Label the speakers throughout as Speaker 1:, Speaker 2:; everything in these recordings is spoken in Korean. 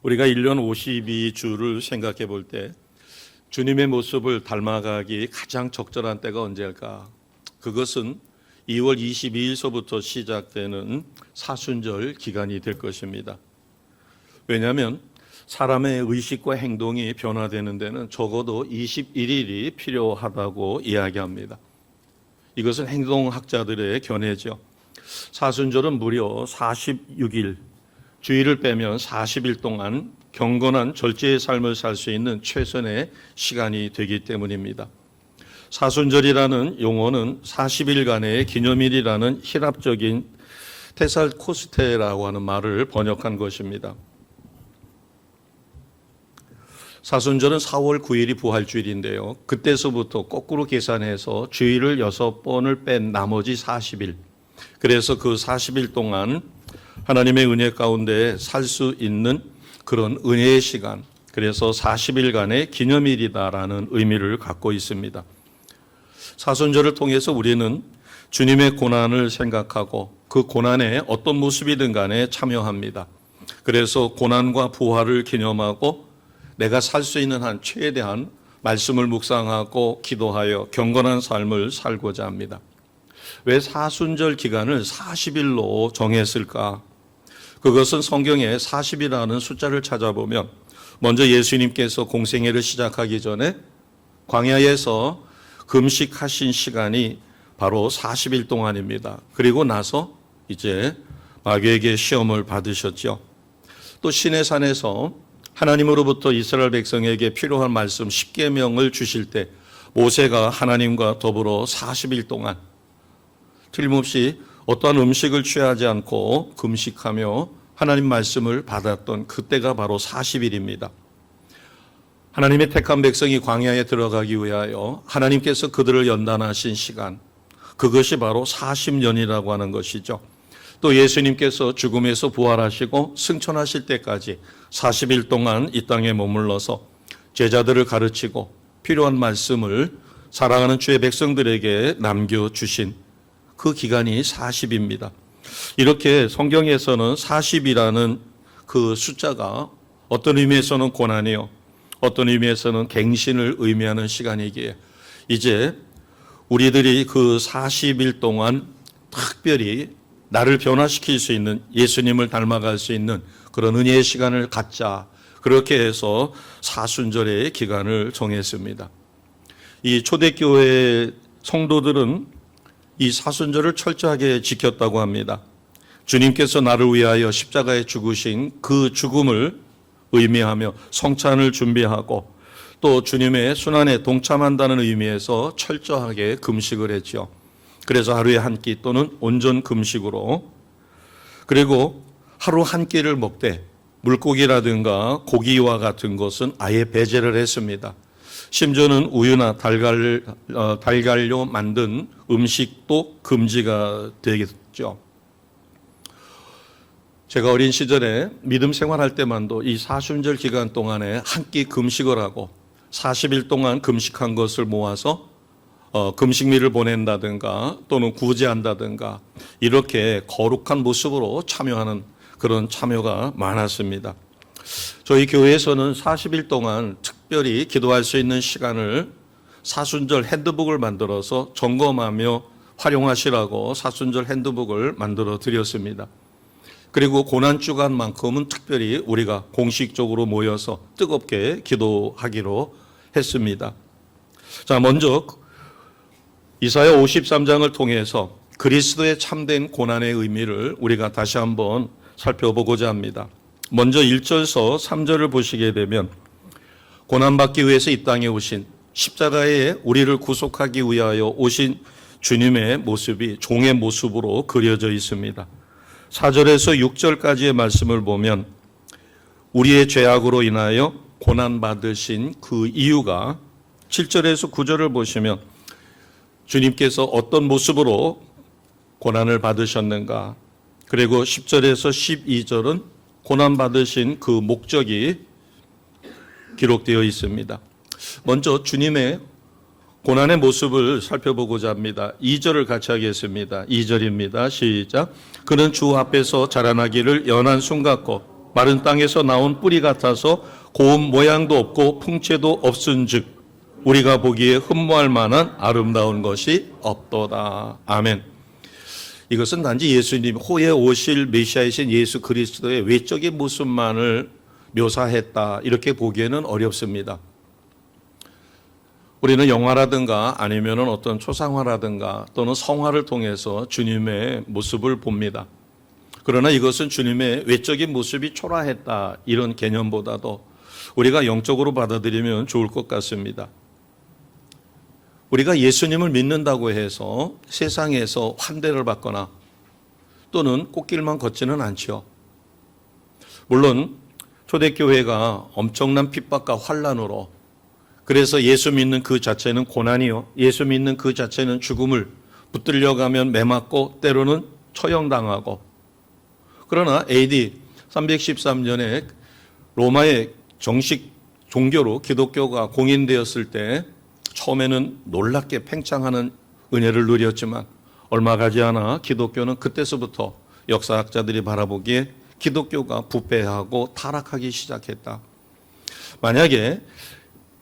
Speaker 1: 우리가 1년 52주를 생각해 볼 때 주님의 모습을 닮아가기 가장 적절한 때가 언제일까? 그것은 2월 22일서부터 시작되는 사순절 기간이 될 것입니다. 왜냐하면 사람의 의식과 행동이 변화되는 데는 적어도 21일이 필요하다고 이야기합니다. 이것은 행동학자들의 견해죠. 사순절은 무려 46일, 주일을 빼면 40일 동안 경건한 절제의 삶을 살 수 있는 최선의 시간이 되기 때문입니다. 사순절이라는 용어는 40일간의 기념일이라는 히랍적인 테살코스테라고 하는 말을 번역한 것입니다. 사순절은 4월 9일이 부활주일인데요. 그때서부터 거꾸로 계산해서 주일을 6번을 뺀 나머지 40일. 그래서 그 40일 동안 하나님의 은혜 가운데 살 수 있는 그런 은혜의 시간, 그래서 40일간의 기념일이다라는 의미를 갖고 있습니다. 사순절을 통해서 우리는 주님의 고난을 생각하고 그 고난에 어떤 모습이든 간에 참여합니다. 그래서 고난과 부활을 기념하고 내가 살 수 있는 한 최대한 말씀을 묵상하고 기도하여 경건한 삶을 살고자 합니다. 왜 사순절 기간을 40일로 정했을까? 그것은 성경에 40이라는 숫자를 찾아보면 먼저 예수님께서 공생애를 시작하기 전에 광야에서 금식하신 시간이 바로 40일 동안입니다. 그리고 나서 이제 마귀에게 시험을 받으셨죠. 또 시내산에서 하나님으로부터 이스라엘 백성에게 필요한 말씀 10계명을 주실 때 모세가 하나님과 더불어 40일 동안 틀림없이 어떠한 음식을 취하지 않고 금식하며 하나님 말씀을 받았던 그때가 바로 40일입니다. 하나님의 택한 백성이 광야에 들어가기 위하여 하나님께서 그들을 연단하신 시간, 그것이 바로 40년이라고 하는 것이죠. 또 예수님께서 죽음에서 부활하시고 승천하실 때까지 40일 동안 이 땅에 머물러서 제자들을 가르치고 필요한 말씀을 사랑하는 주의 백성들에게 남겨주신 그 기간이 40입니다. 이렇게 성경에서는 40이라는 그 숫자가 어떤 의미에서는 고난이요, 어떤 의미에서는 갱신을 의미하는 시간이기에 이제 우리들이 그 40일 동안 특별히 나를 변화시킬 수 있는, 예수님을 닮아갈 수 있는 그런 은혜의 시간을 갖자, 그렇게 해서 사순절의 기간을 정했습니다. 이 초대교회 성도들은 이 사순절을 철저하게 지켰다고 합니다. 주님께서 나를 위하여 십자가에 죽으신 그 죽음을 의미하며 성찬을 준비하고 또 주님의 순환에 동참한다는 의미에서 철저하게 금식을 했죠. 그래서 하루에 한 끼 또는 온전 금식으로, 그리고 하루 한 끼를 먹되 물고기라든가 고기와 같은 것은 아예 배제를 했습니다. 심지어는 우유나 달걀로 만든 음식도 금지가 되겠죠. 제가 어린 시절에 믿음 생활할 때만도 이 사순절 기간 동안에 한 끼 금식을 하고 40일 동안 금식한 것을 모아서 금식미를 보낸다든가 또는 구제한다든가 이렇게 거룩한 모습으로 참여하는 그런 참여가 많았습니다. 저희 교회에서는 40일 동안 특별히 기도할 수 있는 시간을 사순절 핸드북을 만들어서 점검하며 활용하시라고 사순절 핸드북을 만들어 드렸습니다. 그리고 고난주간만큼은 특별히 우리가 공식적으로 모여서 뜨겁게 기도하기로 했습니다. 자, 먼저 이사야 53장을 통해서 그리스도의 참된 고난의 의미를 우리가 다시 한번 살펴보고자 합니다. 먼저 1절서 3절을 보시게 되면 고난받기 위해서 이 땅에 오신, 십자가에 우리를 구속하기 위하여 오신 주님의 모습이 종의 모습으로 그려져 있습니다. 4절에서 6절까지의 말씀을 보면 우리의 죄악으로 인하여 고난받으신 그 이유가, 7절에서 9절을 보시면 주님께서 어떤 모습으로 고난을 받으셨는가, 그리고 10절에서 12절은 고난받으신 그 목적이 기록되어 있습니다. 먼저 주님의 고난의 모습을 살펴보고자 합니다. 2절을 같이 하겠습니다. 2절입니다. 시작. 그는 주 앞에서 자라나기를 연한 순 같고 마른 땅에서 나온 뿌리 같아서 고운 모양도 없고 풍채도 없은즉 우리가 보기에 흠모할 만한 아름다운 것이 없도다. 아멘. 이것은 단지 예수님 후에 오실 메시아이신 예수 그리스도의 외적인 모습만을 묘사했다 이렇게 보기에는 어렵습니다. 우리는 영화라든가 아니면 어떤 초상화라든가 또는 성화를 통해서 주님의 모습을 봅니다. 그러나 이것은 주님의 외적인 모습이 초라했다 이런 개념보다도 우리가 영적으로 받아들이면 좋을 것 같습니다. 우리가 예수님을 믿는다고 해서 세상에서 환대를 받거나 또는 꽃길만 걷지는 않죠. 물론 초대교회가 엄청난 핍박과 환난으로 그래서 예수 믿는 그 자체는 고난이요. 예수 믿는 그 자체는 죽음을 붙들려가면 매맞고 때로는 처형당하고 그러나 AD 313년에 로마의 정식 종교로 기독교가 공인되었을 때 처음에는 놀랍게 팽창하는 은혜를 누렸지만 얼마 가지 않아 기독교는 그때서부터 역사학자들이 바라보기에 기독교가 부패하고 타락하기 시작했다. 만약에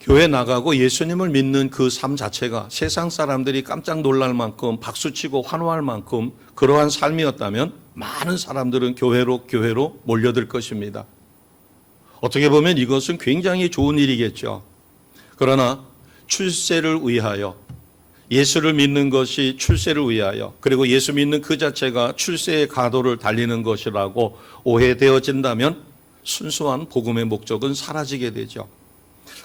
Speaker 1: 교회 나가고 예수님을 믿는 그 삶 자체가 세상 사람들이 깜짝 놀랄 만큼 박수치고 환호할 만큼 그러한 삶이었다면 많은 사람들은 교회로 몰려들 것입니다. 어떻게 보면 이것은 굉장히 좋은 일이겠죠. 그러나 출세를 위하여 예수를 믿는 것이 출세를 위하여 그리고 예수 믿는 그 자체가 출세의 가도를 달리는 것이라고 오해되어진다면 순수한 복음의 목적은 사라지게 되죠.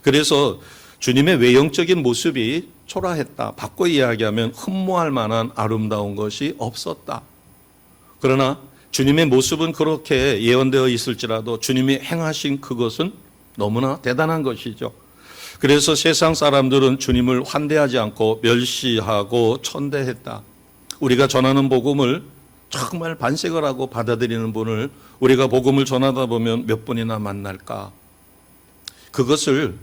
Speaker 1: 그래서 주님의 외형적인 모습이 초라했다. 바꿔 이야기하면 흠모할 만한 아름다운 것이 없었다. 그러나 주님의 모습은 그렇게 예언되어 있을지라도 주님이 행하신 그것은 너무나 대단한 것이죠. 그래서 세상 사람들은 주님을 환대하지 않고 멸시하고 천대했다. 우리가 전하는 복음을 정말 반색을 하고 받아들이는 분을 우리가 복음을 전하다 보면 몇 분이나 만날까? 그것을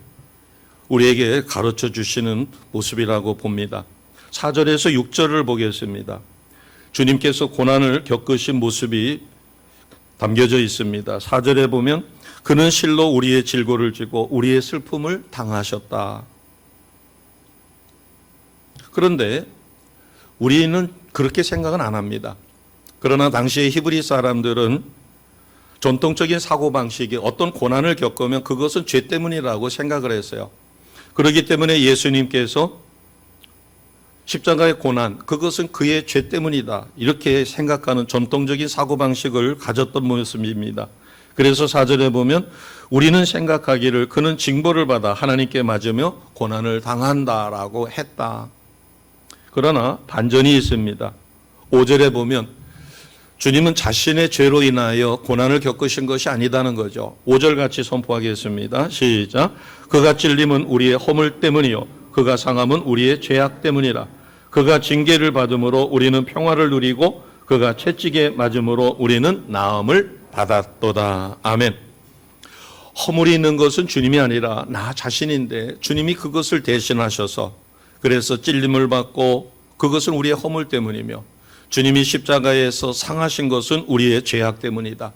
Speaker 1: 우리에게 가르쳐 주시는 모습이라고 봅니다. 4절에서 6절을 보겠습니다. 주님께서 고난을 겪으신 모습이 담겨져 있습니다. 4절에 보면 그는 실로 우리의 질고를 지고 우리의 슬픔을 당하셨다. 그런데 우리는 그렇게 생각은 안 합니다. 그러나 당시의 히브리 사람들은 전통적인 사고방식이 어떤 고난을 겪으면 그것은 죄 때문이라고 생각을 했어요. 그렇기 때문에 예수님께서 십자가의 고난, 그것은 그의 죄 때문이다. 이렇게 생각하는 전통적인 사고방식을 가졌던 모습입니다. 그래서 4절에 보면 우리는 생각하기를 그는 징벌을 받아 하나님께 맞으며 고난을 당한다라고 했다. 그러나 반전이 있습니다. 5절에 보면 주님은 자신의 죄로 인하여 고난을 겪으신 것이 아니다는 거죠. 5절 같이 선포하겠습니다. 시작. 그가 찔림은 우리의 허물 때문이요 그가 상함은 우리의 죄악 때문이라. 그가 징계를 받음으로 우리는 평화를 누리고 그가 채찍에 맞음으로 우리는 나음을 받았도다. 아멘. 허물이 있는 것은 주님이 아니라 나 자신인데 주님이 그것을 대신하셔서 그래서 찔림을 받고 그것은 우리의 허물 때문이며 주님이 십자가에서 상하신 것은 우리의 죄악 때문이다.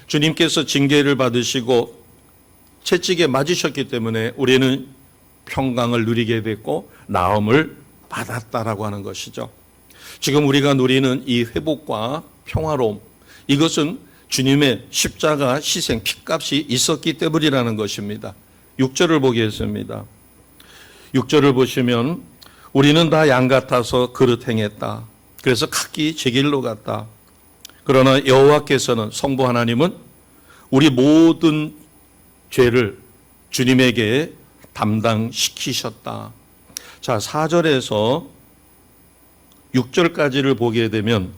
Speaker 1: 주님께서 징계를 받으시고 채찍에 맞으셨기 때문에 우리는 평강을 누리게 됐고 나음을 받았다라고 하는 것이죠. 지금 우리가 누리는 이 회복과 평화로움, 이것은 주님의 십자가 희생, 핏값이 있었기 때문이라는 것입니다. 6절을 보겠습니다. 6절을 보시면 우리는 다 양 같아서 그릇 행했다. 그래서 각기 제 길로 갔다. 그러나 여호와께서는 성부 하나님은 우리 모든 죄를 주님에게 담당시키셨다. 자, 4절에서 6절까지를 보게 되면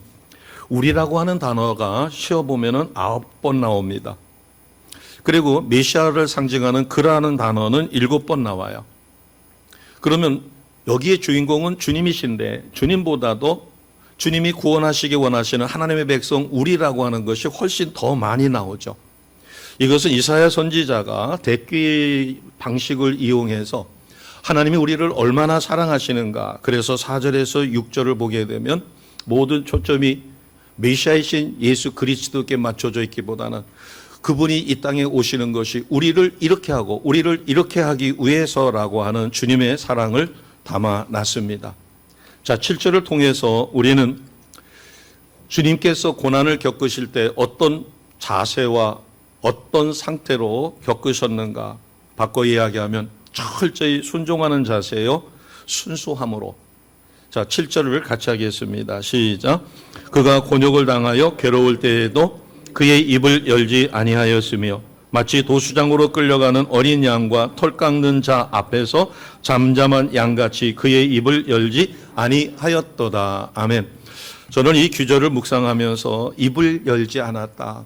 Speaker 1: 우리라고 하는 단어가 쉬어보면 9번 나옵니다. 그리고 메시아를 상징하는 그라는 단어는 7번 나와요. 그러면 여기에 주인공은 주님이신데 주님보다도 주님이 구원하시기 원하시는 하나님의 백성 우리라고 하는 것이 훨씬 더 많이 나오죠. 이것은 이사야 선지자가 대귀 방식을 이용해서 하나님이 우리를 얼마나 사랑하시는가, 그래서 4절에서 6절을 보게 되면 모든 초점이 메시아이신 예수 그리스도께 맞춰져 있기보다는 그분이 이 땅에 오시는 것이 우리를 이렇게 하고 우리를 이렇게 하기 위해서라고 하는 주님의 사랑을 담아놨습니다. 자, 7절을 통해서 우리는 주님께서 고난을 겪으실 때 어떤 자세와 어떤 상태로 겪으셨는가 바꿔 이야기하면 철저히 순종하는 자세요, 순수함으로. 자, 7절을 같이 하겠습니다. 시작. 그가 곤욕을 당하여 괴로울 때에도 그의 입을 열지 아니하였으며 마치 도수장으로 끌려가는 어린 양과 털 깎는 자 앞에서 잠잠한 양같이 그의 입을 열지 아니하였도다. 아멘. 저는 이 규절을 묵상하면서 입을 열지 않았다.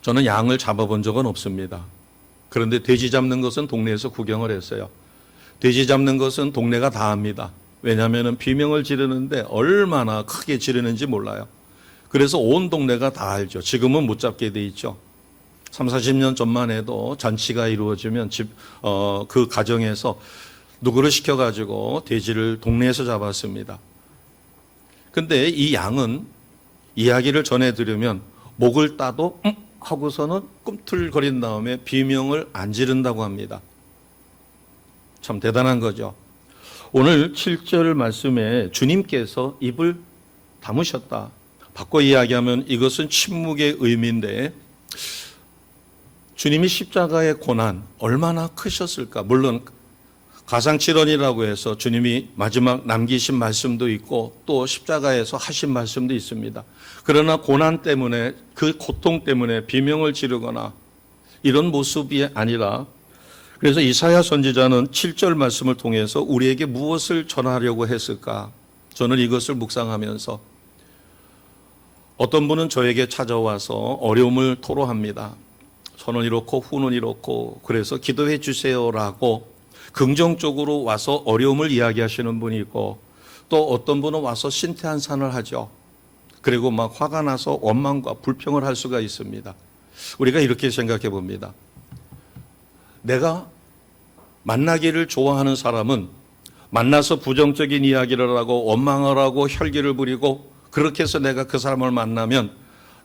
Speaker 1: 저는 양을 잡아본 적은 없습니다. 그런데 돼지 잡는 것은 동네에서 구경을 했어요. 돼지 잡는 것은 동네가 다 합니다. 왜냐하면 비명을 지르는데 얼마나 크게 지르는지 몰라요. 그래서 온 동네가 다 알죠. 지금은 못 잡게 돼 있죠. 3, 40년 전만 해도 잔치가 이루어지면 그 가정에서 누구를 시켜가지고 돼지를 동네에서 잡았습니다. 근데 이 양은 이야기를 전해드리면 목을 따도 하고서는 꿈틀거린 다음에 비명을 안 지른다고 합니다. 참 대단한 거죠. 오늘 7절 말씀에 주님께서 입을 다무셨다. 바꿔 이야기하면 이것은 침묵의 의미인데 주님이 십자가의 고난 얼마나 크셨을까. 물론 가상칠언이라고 해서 주님이 마지막 남기신 말씀도 있고 또 십자가에서 하신 말씀도 있습니다. 그러나 고난 때문에 그 고통 때문에 비명을 지르거나 이런 모습이 아니라, 그래서 이사야 선지자는 7절 말씀을 통해서 우리에게 무엇을 전하려고 했을까. 저는 이것을 묵상하면서 어떤 분은 저에게 찾아와서 어려움을 토로합니다. 저는 이렇고 후는 이렇고 그래서 기도해 주세요라고 긍정적으로 와서 어려움을 이야기하시는 분이 있고, 또 어떤 분은 와서 신태한산을 하죠. 그리고 막 화가 나서 원망과 불평을 할 수가 있습니다. 우리가 이렇게 생각해 봅니다. 내가 만나기를 좋아하는 사람은 만나서 부정적인 이야기를 하고 원망을 하고 혈기를 부리고 그렇게 해서 내가 그 사람을 만나면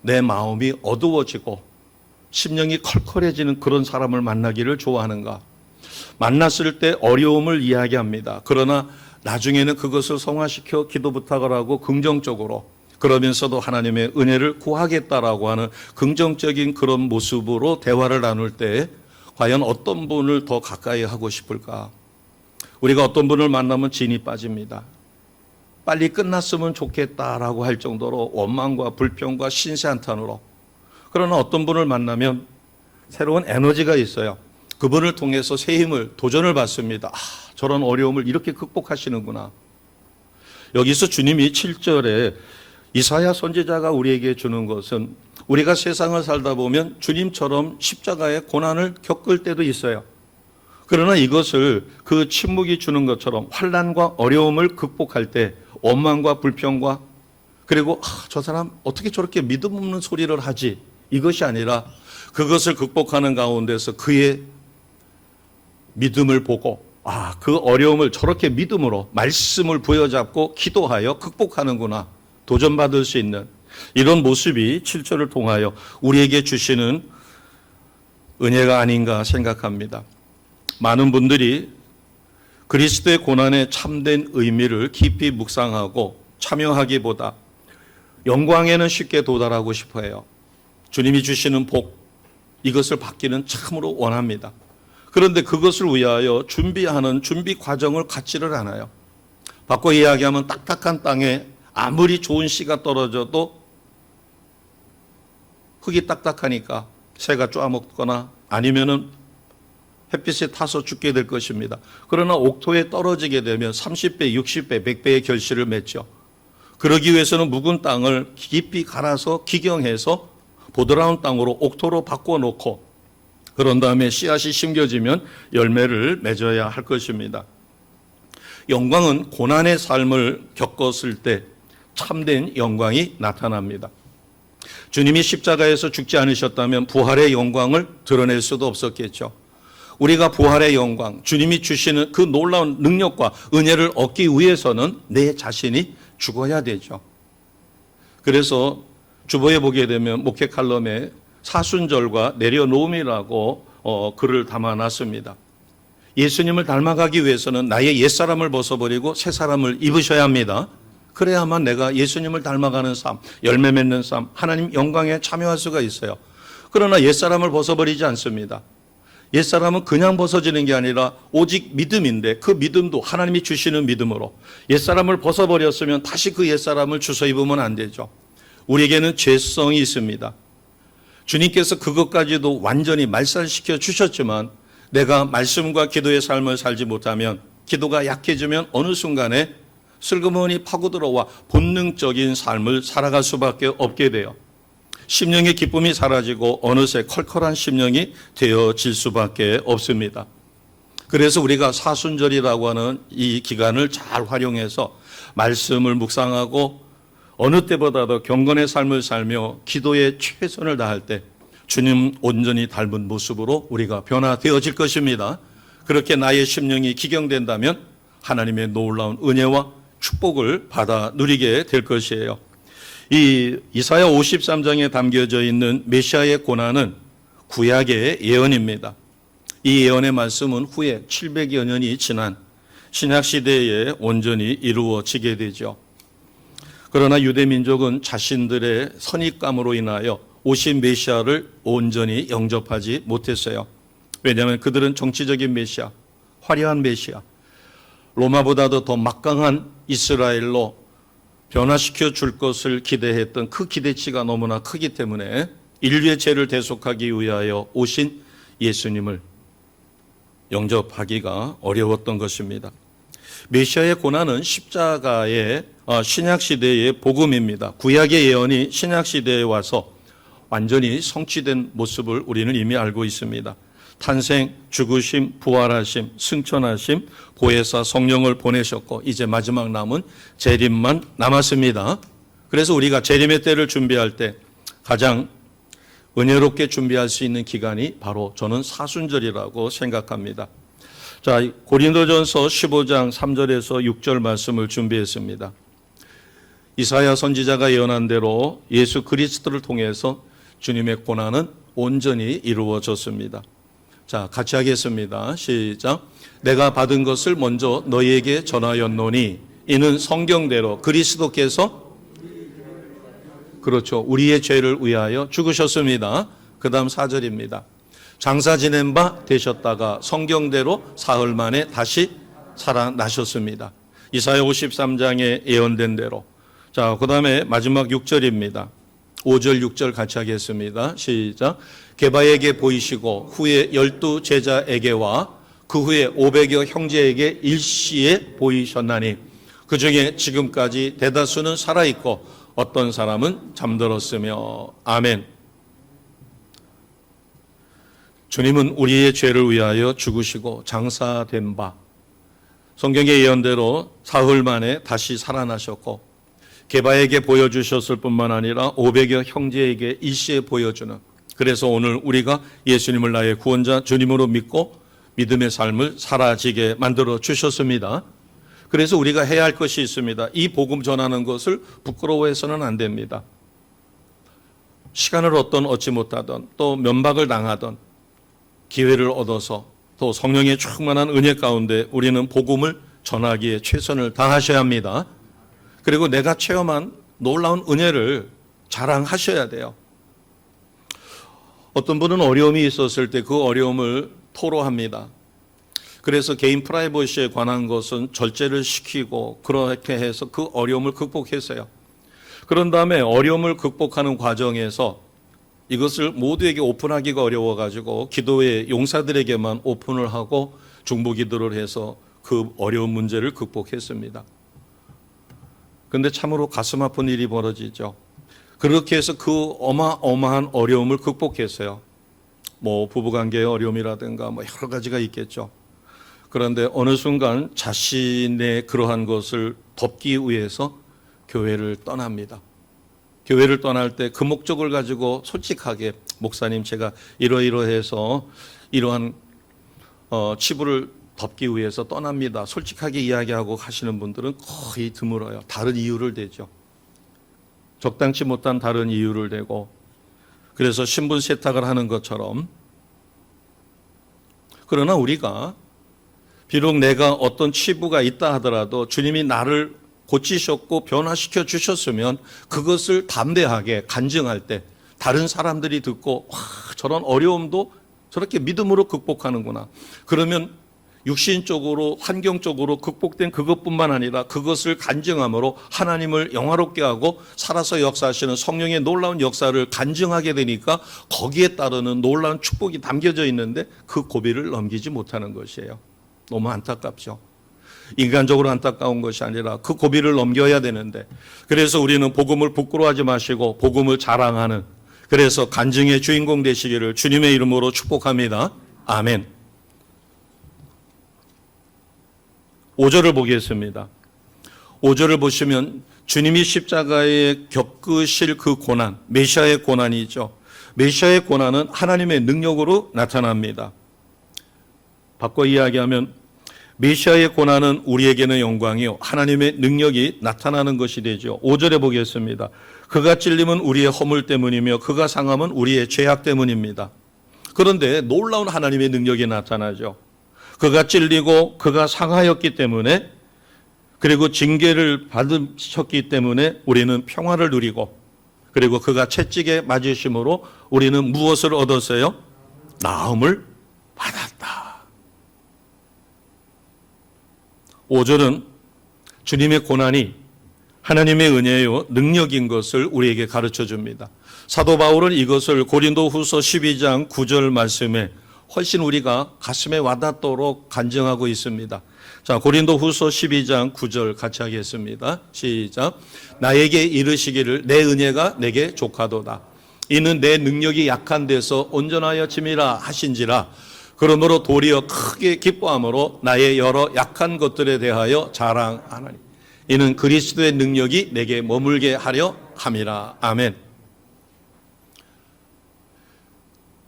Speaker 1: 내 마음이 어두워지고 심령이 컬컬해지는 그런 사람을 만나기를 좋아하는가? 만났을 때 어려움을 이야기합니다. 그러나 나중에는 그것을 성화시켜 기도 부탁을 하고 긍정적으로, 그러면서도 하나님의 은혜를 구하겠다라고 하는 긍정적인 그런 모습으로 대화를 나눌 때 과연 어떤 분을 더 가까이 하고 싶을까? 우리가 어떤 분을 만나면 진이 빠집니다. 빨리 끝났으면 좋겠다라고 할 정도로 원망과 불평과 신세한탄으로. 그러나 어떤 분을 만나면 새로운 에너지가 있어요. 그분을 통해서 새 힘을, 도전을 받습니다. 저런 어려움을 이렇게 극복하시는구나. 여기서 주님이 7절에 이사야 선지자가 우리에게 주는 것은 우리가 세상을 살다 보면 주님처럼 십자가의 고난을 겪을 때도 있어요. 그러나 이것을 그 침묵이 주는 것처럼 환난과 어려움을 극복할 때 원망과 불평과 그리고 저 사람 어떻게 저렇게 믿음 없는 소리를 하지, 이것이 아니라 그것을 극복하는 가운데서 그의 믿음을 보고 그 어려움을 저렇게 믿음으로 말씀을 부여잡고 기도하여 극복하는구나, 도전받을 수 있는 이런 모습이 7절을 통하여 우리에게 주시는 은혜가 아닌가 생각합니다. 많은 분들이 그리스도의 고난의 참된 의미를 깊이 묵상하고 참여하기보다 영광에는 쉽게 도달하고 싶어 해요. 주님이 주시는 복, 이것을 받기는 참으로 원합니다. 그런데 그것을 위하여 준비하는 준비 과정을 갖지를 않아요. 바꿔 이야기하면 딱딱한 땅에 아무리 좋은 씨가 떨어져도 흙이 딱딱하니까 새가 쪼아먹거나 아니면은 햇빛에 타서 죽게 될 것입니다. 그러나 옥토에 떨어지게 되면 30배, 60배, 100배의 결실을 맺죠. 그러기 위해서는 묵은 땅을 깊이 갈아서 기경해서 보드라운 땅으로 옥토로 바꿔놓고 그런 다음에 씨앗이 심겨지면 열매를 맺어야 할 것입니다. 영광은 고난의 삶을 겪었을 때 참된 영광이 나타납니다. 주님이 십자가에서 죽지 않으셨다면 부활의 영광을 드러낼 수도 없었겠죠. 우리가 부활의 영광, 주님이 주시는 그 놀라운 능력과 은혜를 얻기 위해서는 내 자신이 죽어야 되죠. 그래서 주보에 보게 되면 목회 칼럼에 사순절과 내려놓음이라고 글을 담아놨습니다. 예수님을 닮아가기 위해서는 나의 옛사람을 벗어버리고 새사람을 입으셔야 합니다. 그래야만 내가 예수님을 닮아가는 삶, 열매 맺는 삶, 하나님 영광에 참여할 수가 있어요. 그러나 옛사람을 벗어버리지 않습니다. 옛사람은 그냥 벗어지는 게 아니라 오직 믿음인데 그 믿음도 하나님이 주시는 믿음으로 옛사람을 벗어버렸으면 다시 그 옛사람을 주워 입으면 안 되죠. 우리에게는 죄성이 있습니다. 주님께서 그것까지도 완전히 말살시켜 주셨지만 내가 말씀과 기도의 삶을 살지 못하면 기도가 약해지면 어느 순간에 슬그머니 파고들어와 본능적인 삶을 살아갈 수밖에 없게 돼요. 심령의 기쁨이 사라지고 어느새 컬컬한 심령이 되어질 수밖에 없습니다. 그래서 우리가 사순절이라고 하는 이 기간을 잘 활용해서 말씀을 묵상하고 어느 때보다도 경건의 삶을 살며 기도에 최선을 다할 때 주님 온전히 닮은 모습으로 우리가 변화되어질 것입니다. 그렇게 나의 심령이 기경된다면 하나님의 놀라운 은혜와 축복을 받아 누리게 될 것이에요. 이 이사야 53장에 담겨져 있는 메시아의 고난은 구약의 예언입니다. 이 예언의 말씀은 후에 700여 년이 지난 신약시대에 온전히 이루어지게 되죠. 그러나 유대민족은 자신들의 선입감으로 인하여 오신 메시아를 온전히 영접하지 못했어요. 왜냐하면 그들은 정치적인 메시아, 화려한 메시아, 로마보다도 더 막강한 이스라엘로 변화시켜 줄 것을 기대했던 그 기대치가 너무나 크기 때문에 인류의 죄를 대속하기 위하여 오신 예수님을 영접하기가 어려웠던 것입니다. 메시아의 고난은 십자가의 신약시대의 복음입니다. 구약의 예언이 신약시대에 와서 완전히 성취된 모습을 우리는 이미 알고 있습니다. 탄생, 죽으심, 부활하심, 승천하심, 보혜사 성령을 보내셨고 이제 마지막 남은 재림만 남았습니다. 그래서 우리가 재림의 때를 준비할 때 가장 은혜롭게 준비할 수 있는 기간이 바로 저는 사순절이라고 생각합니다. 자, 고린도전서 15장 3절에서 6절 말씀을 준비했습니다. 이사야 선지자가 예언한 대로 예수 그리스도를 통해서 주님의 고난은 온전히 이루어졌습니다. 자, 같이 하겠습니다. 시작. 내가 받은 것을 먼저 너희에게 전하였노니 이는 성경대로 그리스도께서 그렇죠. 우리의 죄를 위하여 죽으셨습니다. 그 다음 4절입니다. 장사 지낸 바 되셨다가 성경대로 사흘 만에 다시 살아나셨습니다. 이사야 53장에 예언된 대로. 자, 그 다음에 마지막 6절입니다. 5절, 6절 같이 하겠습니다. 시작. 게바에게 보이시고 후에 12 제자에게와 그 후에 500여 형제에게 일시에 보이셨나니 그 중에 지금까지 대다수는 살아있고 어떤 사람은 잠들었으며. 아멘. 주님은 우리의 죄를 위하여 죽으시고 장사된 바 성경의 예언대로 사흘 만에 다시 살아나셨고 게바에게 보여주셨을 뿐만 아니라 500여 형제에게 일시에 보여주는, 그래서 오늘 우리가 예수님을 나의 구원자 주님으로 믿고 믿음의 삶을 살아지게 만들어 주셨습니다. 그래서 우리가 해야 할 것이 있습니다. 이 복음 전하는 것을 부끄러워해서는 안 됩니다. 시간을 얻지 못하던 또 면박을 당하던 기회를 얻어서 또 성령의 충만한 은혜 가운데 우리는 복음을 전하기에 최선을 다하셔야 합니다. 그리고 내가 체험한 놀라운 은혜를 자랑하셔야 돼요. 어떤 분은 어려움이 있었을 때 그 어려움을 토로합니다. 그래서 개인 프라이버시에 관한 것은 절제를 시키고 그렇게 해서 그 어려움을 극복했어요. 그런 다음에 어려움을 극복하는 과정에서 이것을 모두에게 오픈하기가 어려워가지고 기도의 용사들에게만 오픈을 하고 중보기도를 해서 그 어려운 문제를 극복했습니다. 그런데 참으로 가슴 아픈 일이 벌어지죠. 그렇게 해서 그 어마어마한 어려움을 극복했어요. 뭐 부부관계의 어려움이라든가 뭐 여러 가지가 있겠죠. 그런데 어느 순간 자신의 그러한 것을 덮기 위해서 교회를 떠납니다. 교회를 떠날 때 그 목적을 가지고 솔직하게 목사님 제가 이러이러해서 이러한 치부를 덮기 위해서 떠납니다. 솔직하게 이야기하고 가시는 분들은 거의 드물어요. 다른 이유를 대죠. 적당치 못한 다른 이유를 대고 그래서 신분 세탁을 하는 것처럼, 그러나 우리가 비록 내가 어떤 치부가 있다 하더라도 주님이 나를 고치셨고 변화시켜 주셨으면 그것을 담대하게 간증할 때 다른 사람들이 듣고 와, 저런 어려움도 저렇게 믿음으로 극복하는구나. 그러면 육신적으로 환경적으로 극복된 그것뿐만 아니라 그것을 간증함으로 하나님을 영화롭게 하고 살아서 역사하시는 성령의 놀라운 역사를 간증하게 되니까 거기에 따르는 놀라운 축복이 담겨져 있는데 그 고비를 넘기지 못하는 것이에요. 너무 안타깝죠. 인간적으로 안타까운 것이 아니라 그 고비를 넘겨야 되는데, 그래서 우리는 복음을 부끄러워하지 마시고 복음을 자랑하는, 그래서 간증의 주인공 되시기를 주님의 이름으로 축복합니다. 아멘. 5절을 보겠습니다. 5절을 보시면 주님이 십자가에 겪으실 그 고난, 메시아의 고난이죠. 메시아의 고난은 하나님의 능력으로 나타납니다. 바꿔 이야기하면 메시아의 고난은 우리에게는 영광이요 하나님의 능력이 나타나는 것이 되죠. 5절에 보겠습니다. 그가 찔림은 우리의 허물 때문이며 그가 상함은 우리의 죄악 때문입니다. 그런데 놀라운 하나님의 능력이 나타나죠. 그가 찔리고 그가 상하였기 때문에, 그리고 징계를 받으셨기 때문에 우리는 평화를 누리고, 그리고 그가 채찍에 맞으심으로 우리는 무엇을 얻었어요? 나음을 받았다. 5절은 주님의 고난이 하나님의 은혜요 능력인 것을 우리에게 가르쳐 줍니다. 사도 바울은 이것을 고린도후서 12장 9절 말씀에 훨씬 우리가 가슴에 와닿도록 간증하고 있습니다. 자, 고린도후서 12장 9절 같이 하겠습니다. 시작. 나에게 이르시기를 내 은혜가 내게 족하도다. 이는 내 능력이 약한 데서 온전하여 짐이라 하신지라. 그러므로 도리어 크게 기뻐함으로 나의 여러 약한 것들에 대하여 자랑하나니 이는 그리스도의 능력이 내게 머물게 하려 함이라. 아멘.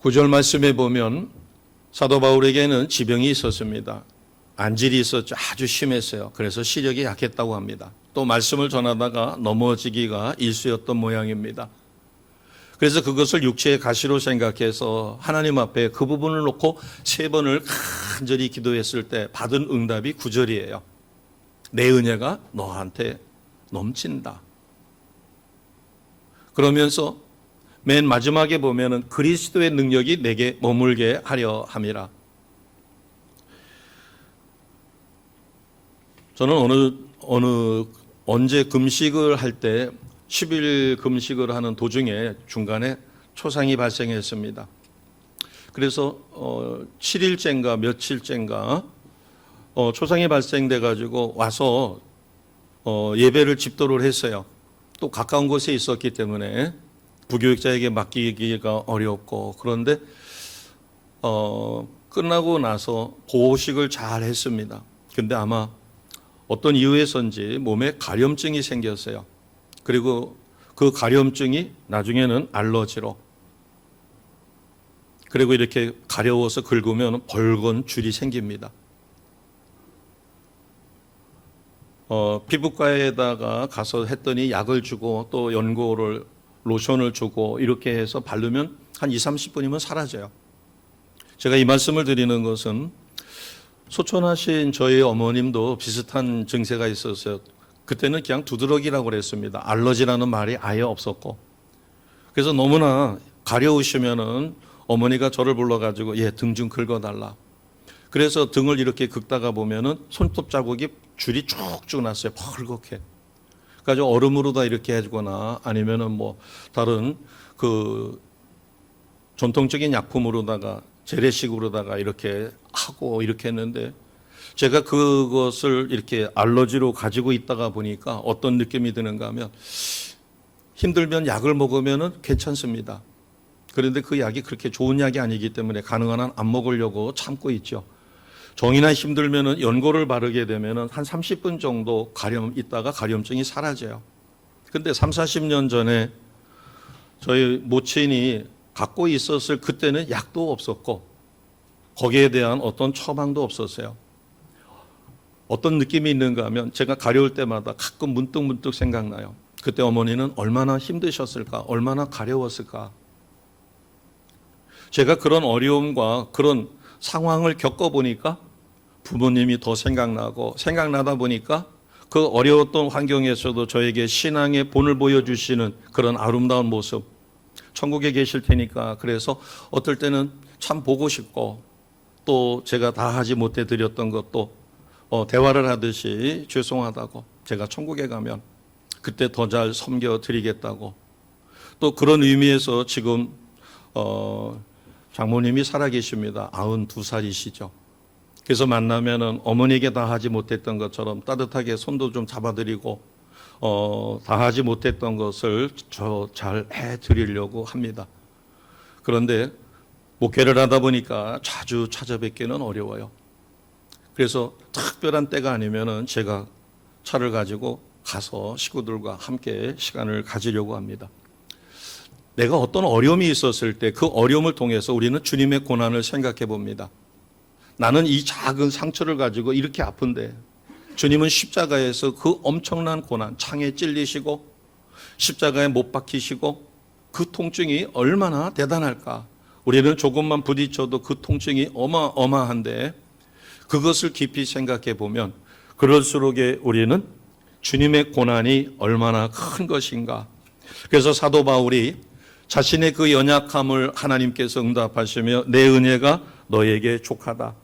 Speaker 1: 9절 말씀에 보면 사도 바울에게는 지병이 있었습니다. 안질이 있었죠. 아주 심했어요. 그래서 시력이 약했다고 합니다. 또 말씀을 전하다가 넘어지기가 일쑤였던 모양입니다. 그래서 그것을 육체의 가시로 생각해서 하나님 앞에 그 부분을 놓고 3번을 간절히 기도했을 때 받은 응답이 9절이에요. 내 은혜가 너한테 넘친다. 그러면서 맨 마지막에 보면은 그리스도의 능력이 내게 머물게 하려 함이라. 저는 언제 금식을 할 때 10일 금식을 하는 도중에 중간에 초상이 발생했습니다. 그래서 7일째인가 며칠째인가 초상이 발생돼 가지고 와서 예배를 집도를 했어요. 또 가까운 곳에 있었기 때문에 부교육자에게 맡기기가 어렵고, 그런데 끝나고 나서 보호식을 잘 했습니다. 근데 아마 어떤 이유에서인지 몸에 가려움증이 생겼어요. 그리고 그 가려움증이 나중에는 알러지로, 그리고 이렇게 가려워서 긁으면 벌건 줄이 생깁니다. 피부과에다가 가서 했더니 약을 주고 또 연고를 로션을 주고 이렇게 해서 바르면 한 20-30분이면 사라져요. 제가 이 말씀을 드리는 것은 소천하신 저희 어머님도 비슷한 증세가 있었어요. 그때는 그냥 두드러기라고 그랬습니다. 알러지라는 말이 아예 없었고. 그래서 너무나 가려우시면은 어머니가 저를 불러가지고 등 좀 긁어달라. 그래서 등을 이렇게 긁다가 보면은 손톱 자국이 줄이 쭉쭉 났어요. 펄겋게. 그래서 얼음으로다 이렇게 해주거나 아니면은 뭐 다른 그 전통적인 약품으로다가 재래식으로다가 이렇게 하고 이렇게 했는데, 제가 그것을 이렇게 알러지로 가지고 있다가 보니까 어떤 느낌이 드는가 하면 힘들면 약을 먹으면 괜찮습니다. 그런데 그 약이 그렇게 좋은 약이 아니기 때문에 가능한 한 안 먹으려고 참고 있죠. 정이나 힘들면 연고를 바르게 되면 한 30분 정도 있다가 가려움증이 사라져요. 근데 30-40년 전에 저희 모친이 갖고 있었을 그때는 약도 없었고 거기에 대한 어떤 처방도 없었어요. 어떤 느낌이 있는가 하면 제가 가려울 때마다 가끔 문득 생각나요. 그때 어머니는 얼마나 힘드셨을까, 얼마나 가려웠을까. 제가 그런 어려움과 그런 상황을 겪어보니까 부모님이 더 생각나고 생각나다 보니까 그 어려웠던 환경에서도 저에게 신앙의 본을 보여주시는 그런 아름다운 모습, 천국에 계실 테니까 그래서 어떨 때는 참 보고 싶고 또 제가 다 하지 못해 드렸던 것도 대화를 하듯이 죄송하다고, 제가 천국에 가면 그때 더 잘 섬겨 드리겠다고, 또 그런 의미에서 지금 장모님이 살아계십니다. 92살이시죠. 그래서 만나면은 어머니에게 다 하지 못했던 것처럼 따뜻하게 손도 좀 잡아드리고 다 하지 못했던 것을 저 잘 해드리려고 합니다. 그런데 목회를 하다 보니까 자주 찾아뵙기는 어려워요. 그래서 특별한 때가 아니면은 제가 차를 가지고 가서 식구들과 함께 시간을 가지려고 합니다. 내가 어떤 어려움이 있었을 때 그 어려움을 통해서 우리는 주님의 고난을 생각해 봅니다. 나는 이 작은 상처를 가지고 이렇게 아픈데 주님은 십자가에서 그 엄청난 고난, 창에 찔리시고 십자가에 못 박히시고 그 통증이 얼마나 대단할까. 우리는 조금만 부딪혀도 그 통증이 어마어마한데 그것을 깊이 생각해 보면 그럴수록 우리는 주님의 고난이 얼마나 큰 것인가. 그래서 사도 바울이 자신의 그 연약함을 하나님께서 응답하시며 내 은혜가 너에게 족하다.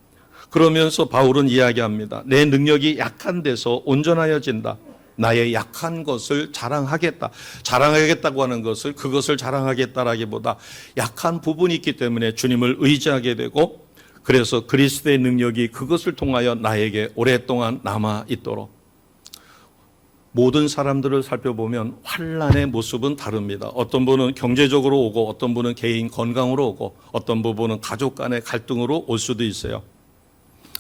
Speaker 1: 그러면서 바울은 이야기합니다. 내 능력이 약한 데서 온전하여진다. 나의 약한 것을 자랑하겠다. 자랑하겠다고 하는 것을 그것을 자랑하겠다라기보다 약한 부분이 있기 때문에 주님을 의지하게 되고 그래서 그리스도의 능력이 그것을 통하여 나에게 오랫동안 남아 있도록. 모든 사람들을 살펴보면 환난의 모습은 다릅니다. 어떤 분은 경제적으로 오고 어떤 분은 개인 건강으로 오고 어떤 부분은 가족 간의 갈등으로 올 수도 있어요.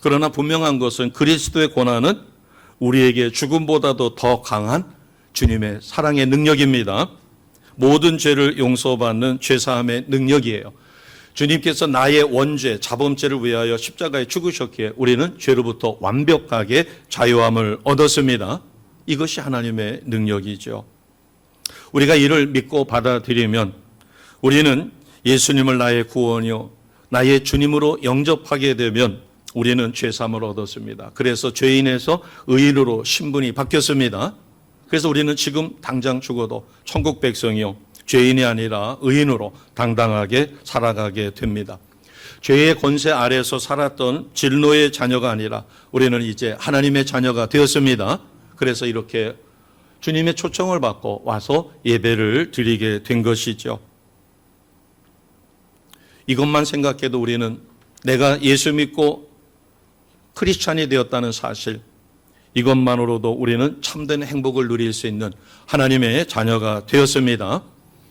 Speaker 1: 그러나 분명한 것은 그리스도의 고난은 우리에게 죽음보다도 더 강한 주님의 사랑의 능력입니다. 모든 죄를 용서받는 죄사함의 능력이에요. 주님께서 나의 원죄, 자범죄를 위하여 십자가에 죽으셨기에 우리는 죄로부터 완벽하게 자유함을 얻었습니다. 이것이 하나님의 능력이죠. 우리가 이를 믿고 받아들이면 우리는 예수님을 나의 구원이요 나의 주님으로 영접하게 되면 우리는 죄사함을 얻었습니다. 그래서 죄인에서 의인으로 신분이 바뀌었습니다. 그래서 우리는 지금 당장 죽어도 천국 백성이요 죄인이 아니라 의인으로 당당하게 살아가게 됩니다. 죄의 권세 아래서 살았던 진노의 자녀가 아니라 우리는 이제 하나님의 자녀가 되었습니다. 그래서 이렇게 주님의 초청을 받고 와서 예배를 드리게 된 것이죠. 이것만 생각해도 우리는 내가 예수 믿고 크리스찬이 되었다는 사실, 이것만으로도 우리는 참된 행복을 누릴 수 있는 하나님의 자녀가 되었습니다.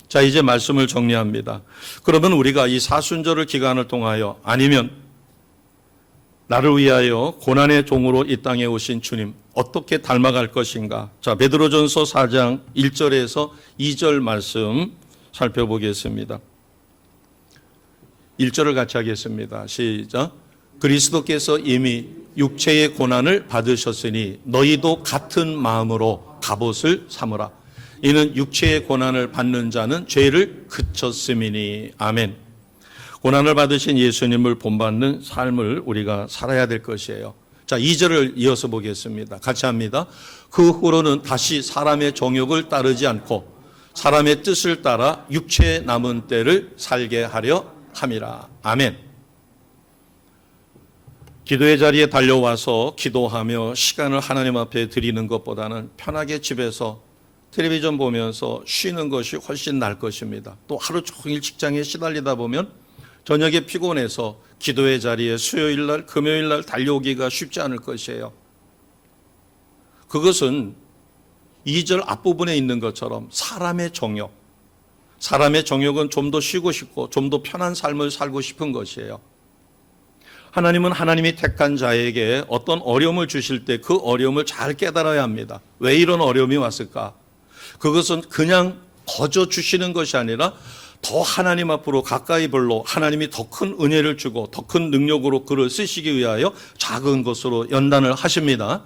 Speaker 1: 자, 이제 말씀을 정리합니다. 그러면 우리가 이 사순절을 기간을 통하여 아니면 나를 위하여 고난의 종으로 이 땅에 오신 주님 어떻게 닮아갈 것인가. 자, 베드로전서 4장 1절에서 2절 말씀 살펴보겠습니다. 1절을 같이 하겠습니다. 시작. 그리스도께서 이미 육체의 고난을 받으셨으니 너희도 같은 마음으로 갑옷을 삼으라. 이는 육체의 고난을 받는 자는 죄를 그쳤음이니. 아멘. 고난을 받으신 예수님을 본받는 삶을 우리가 살아야 될 것이에요. 자, 2절을 이어서 보겠습니다. 같이 합니다. 그 후로는 다시 사람의 정욕을 따르지 않고 사람의 뜻을 따라 육체의 남은 때를 살게 하려 함이라. 아멘. 기도의 자리에 달려와서 기도하며 시간을 하나님 앞에 드리는 것보다는 편하게 집에서 텔레비전 보면서 쉬는 것이 훨씬 나을 것입니다. 또 하루 종일 직장에 시달리다 보면 저녁에 피곤해서 기도의 자리에 수요일 날, 금요일 날 달려오기가 쉽지 않을 것이에요. 그것은 2절 앞부분에 있는 것처럼 사람의 정욕. 사람의 정욕은 좀 더 쉬고 싶고 좀 더 편한 삶을 살고 싶은 것이에요. 하나님은 하나님이 택한 자에게 어떤 어려움을 주실 때 그 어려움을 잘 깨달아야 합니다. 왜 이런 어려움이 왔을까? 그것은 그냥 거저 주시는 것이 아니라 더 하나님 앞으로 가까이 벌로 하나님이 더 큰 은혜를 주고 더 큰 능력으로 그를 쓰시기 위하여 작은 것으로 연단을 하십니다.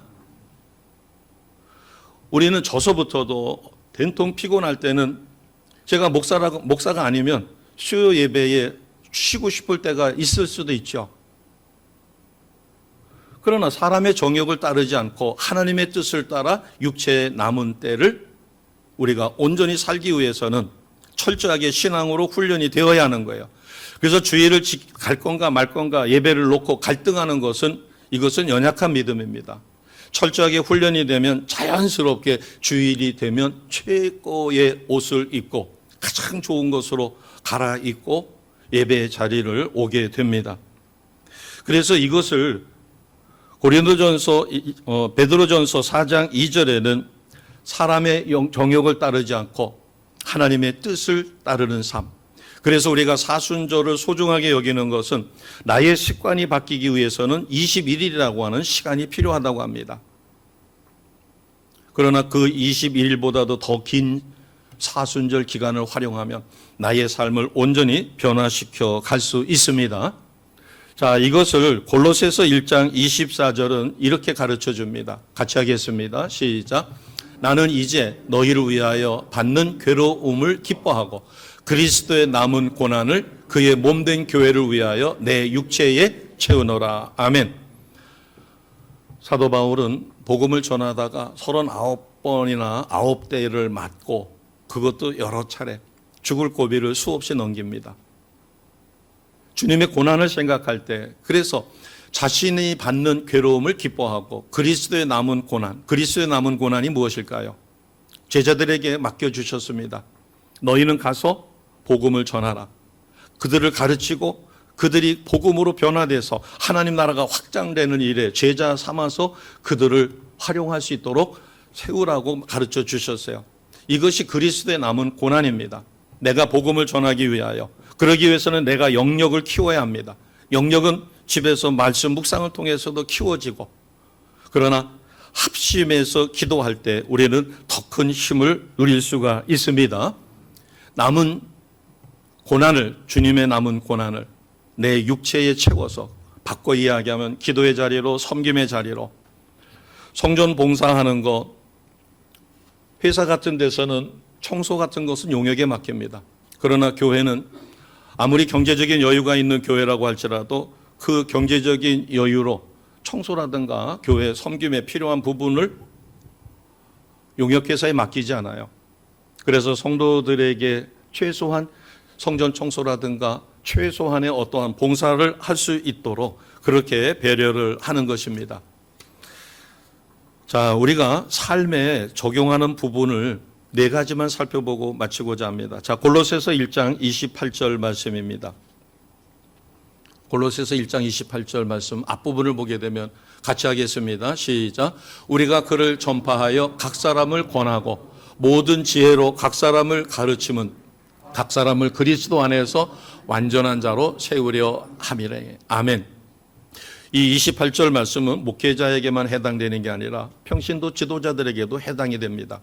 Speaker 1: 우리는 저서부터도 된통 피곤할 때는 제가 목사가 아니면 수요 예배에 쉬고 싶을 때가 있을 수도 있죠. 그러나 사람의 정욕을 따르지 않고 하나님의 뜻을 따라 육체의 남은 때를 우리가 온전히 살기 위해서는 철저하게 신앙으로 훈련이 되어야 하는 거예요. 그래서 주일을 갈 건가 말 건가 예배를 놓고 갈등하는 것은 이것은 연약한 믿음입니다. 철저하게 훈련이 되면 자연스럽게 주일이 되면 최고의 옷을 입고 가장 좋은 것으로 갈아입고 예배의 자리를 오게 됩니다. 그래서 이것을 베드로전서 4장 2절에는 사람의 정욕을 따르지 않고 하나님의 뜻을 따르는 삶. 그래서 우리가 사순절을 소중하게 여기는 것은 나의 습관이 바뀌기 위해서는 21일이라고 하는 시간이 필요하다고 합니다. 그러나 그 21일보다도 더 긴 사순절 기간을 활용하면 나의 삶을 온전히 변화시켜 갈 수 있습니다. 자, 이것을 골로새서 1장 24절은 이렇게 가르쳐 줍니다. 같이 하겠습니다. 시작. 나는 이제 너희를 위하여 받는 괴로움을 기뻐하고 그리스도의 남은 고난을 그의 몸된 교회를 위하여 내 육체에 채우노라. 아멘. 사도 바울은 복음을 전하다가 39번이나 9대를 맞고 그것도 여러 차례 죽을 고비를 수없이 넘깁니다. 주님의 고난을 생각할 때 그래서 자신이 받는 괴로움을 기뻐하고 그리스도의 남은 고난이 무엇일까요? 제자들에게 맡겨주셨습니다. 너희는 가서 복음을 전하라. 그들을 가르치고 그들이 복음으로 변화돼서 하나님 나라가 확장되는 일에 제자 삼아서 그들을 활용할 수 있도록 세우라고 가르쳐 주셨어요. 이것이 그리스도의 남은 고난입니다. 내가 복음을 전하기 위하여, 그러기 위해서는 내가 영역을 키워야 합니다. 영역은 집에서 말씀 묵상을 통해서도 키워지고, 그러나 합심해서 기도할 때 우리는 더 큰 힘을 누릴 수가 있습니다. 남은 고난을, 주님의 남은 고난을 내 육체에 채워서, 바꿔 이야기하면 기도의 자리로, 섬김의 자리로, 성전 봉사하는 것, 회사 같은 데서는 청소 같은 것은 용역에 맡깁니다. 그러나 교회는 아무리 경제적인 여유가 있는 교회라고 할지라도 그 경제적인 여유로 청소라든가 교회 섬김에 필요한 부분을 용역회사에 맡기지 않아요. 그래서 성도들에게 최소한 성전 청소라든가 최소한의 어떠한 봉사를 할 수 있도록 그렇게 배려를 하는 것입니다. 자, 우리가 삶에 적용하는 부분을 네 가지만 살펴보고 마치고자 합니다. 자, 골로새서 1장 28절 말씀입니다. 골로새서 1장 28절 말씀 앞부분을 보게 되면 같이 하겠습니다. 시작. 우리가 그를 전파하여 각 사람을 권하고 모든 지혜로 각 사람을 가르침은 각 사람을 그리스도 안에서 완전한 자로 세우려 함이래. 아멘. 이 28절 말씀은 목회자에게만 해당되는 게 아니라 평신도 지도자들에게도 해당이 됩니다.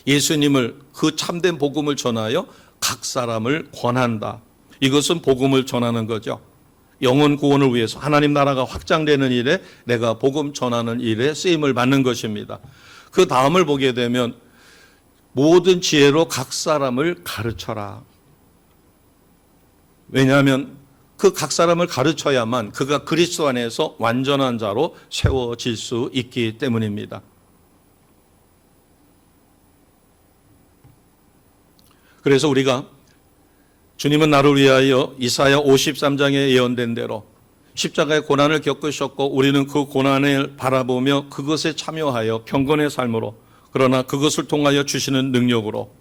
Speaker 1: 예수님을, 그 참된 복음을 전하여 각 사람을 권한다. 이것은 복음을 전하는 거죠. 영혼 구원을 위해서 하나님 나라가 확장되는 일에 내가 복음 전하는 일에 쓰임을 받는 것입니다. 그 다음을 보게 되면 모든 지혜로 각 사람을 가르쳐라. 왜냐하면 그 각 사람을 가르쳐야만 그가 그리스도 안에서 완전한 자로 세워질 수 있기 때문입니다. 그래서 우리가 주님은 나를 위하여 이사야 53장에 예언된 대로 십자가의 고난을 겪으셨고 우리는 그 고난을 바라보며 그것에 참여하여 경건의 삶으로, 그러나 그것을 통하여 주시는 능력으로,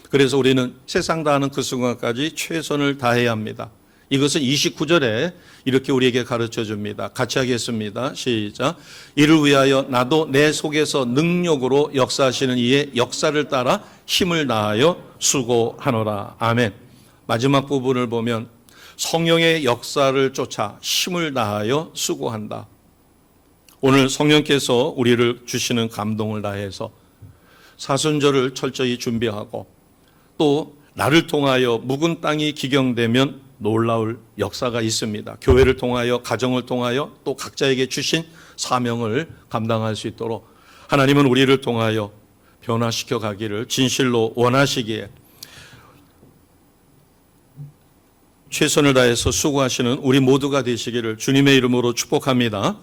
Speaker 1: 그래서 우리는 세상 다하는 그 순간까지 최선을 다해야 합니다. 이것은 29절에 이렇게 우리에게 가르쳐 줍니다. 같이 하겠습니다. 시작. 이를 위하여 나도 내 속에서 능력으로 역사하시는 이의 역사를 따라 힘을 다하여 수고하노라. 아멘. 마지막 부분을 보면 성령의 역사를 쫓아 힘을 다하여 수고한다. 오늘 성령께서 우리를 주시는 감동을 다해서 사순절을 철저히 준비하고 또 나를 통하여 묵은 땅이 기경되면 놀라울 역사가 있습니다. 교회를 통하여, 가정을 통하여 또 각자에게 주신 사명을 감당할 수 있도록 하나님은 우리를 통하여 변화시켜 가기를 진실로 원하시기에 최선을 다해서 수고하시는 우리 모두가 되시기를 주님의 이름으로 축복합니다.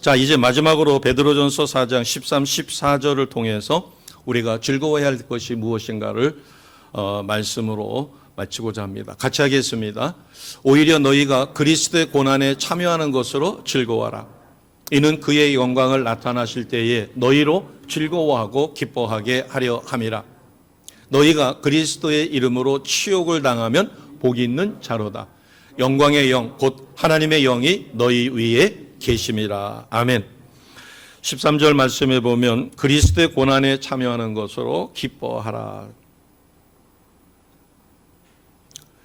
Speaker 1: 자, 이제 마지막으로 베드로전서 4장 13, 14절을 통해서 우리가 즐거워해야 할 것이 무엇인가를 말씀으로 마치고자 합니다. 같이 하겠습니다. 오히려 너희가 그리스도의 고난에 참여하는 것으로 즐거워하라. 이는 그의 영광을 나타나실 때에 너희로 즐거워하고 기뻐하게 하려 함이라. 너희가 그리스도의 이름으로 치욕을 당하면 복이 있는 자로다. 영광의 영 곧 하나님의 영이 너희 위에 계심이라. 아멘. 13절 말씀에 보면 그리스도의 고난에 참여하는 것으로 기뻐하라.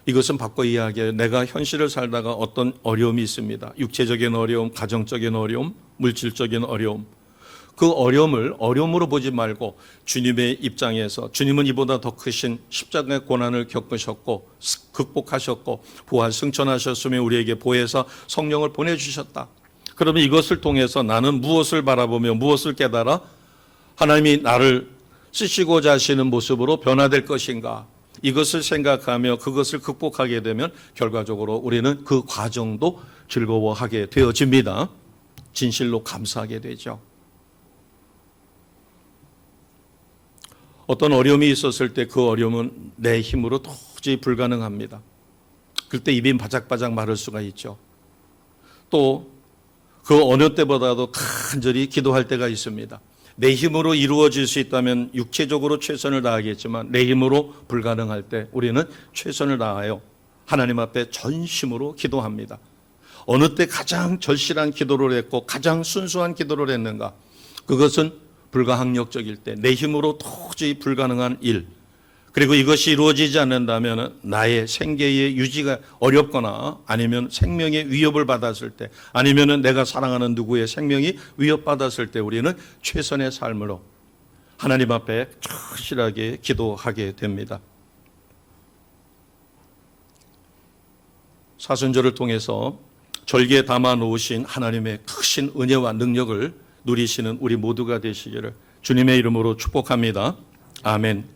Speaker 1: 이것은 바꿔 이야기해요. 내가 현실을 살다가 어떤 어려움이 있습니다. 육체적인 어려움, 가정적인 어려움, 물질적인 어려움. 그 어려움을 어려움으로 보지 말고 주님의 입장에서 주님은 이보다 더 크신 십자가의 고난을 겪으셨고 극복하셨고 부활 승천하셨으며 우리에게 보혜사 성령을 보내주셨다. 그러면 이것을 통해서 나는 무엇을 바라보며 무엇을 깨달아 하나님이 나를 쓰시고자 하시는 모습으로 변화될 것인가, 이것을 생각하며 그것을 극복하게 되면 결과적으로 우리는 그 과정도 즐거워하게 되어집니다. 진실로 감사하게 되죠. 어떤 어려움이 있었을 때 그 어려움은 내 힘으로 도저히 불가능합니다. 그때 입이 바짝바짝 마를 수가 있죠. 또 그 어느 때보다도 간절히 기도할 때가 있습니다. 내 힘으로 이루어질 수 있다면 육체적으로 최선을 다하겠지만 내 힘으로 불가능할 때 우리는 최선을 다하여 하나님 앞에 전심으로 기도합니다. 어느 때 가장 절실한 기도를 했고 가장 순수한 기도를 했는가? 그것은 불가항력적일 때, 내 힘으로 도저히 불가능한 일, 그리고 이것이 이루어지지 않는다면 나의 생계의 유지가 어렵거나 아니면 생명의 위협을 받았을 때, 아니면 내가 사랑하는 누구의 생명이 위협받았을 때 우리는 최선의 삶으로 하나님 앞에 충실하게 기도하게 됩니다. 사순절을 통해서 절기에 담아 놓으신 하나님의 크신 은혜와 능력을 누리시는 우리 모두가 되시기를 주님의 이름으로 축복합니다. 아멘.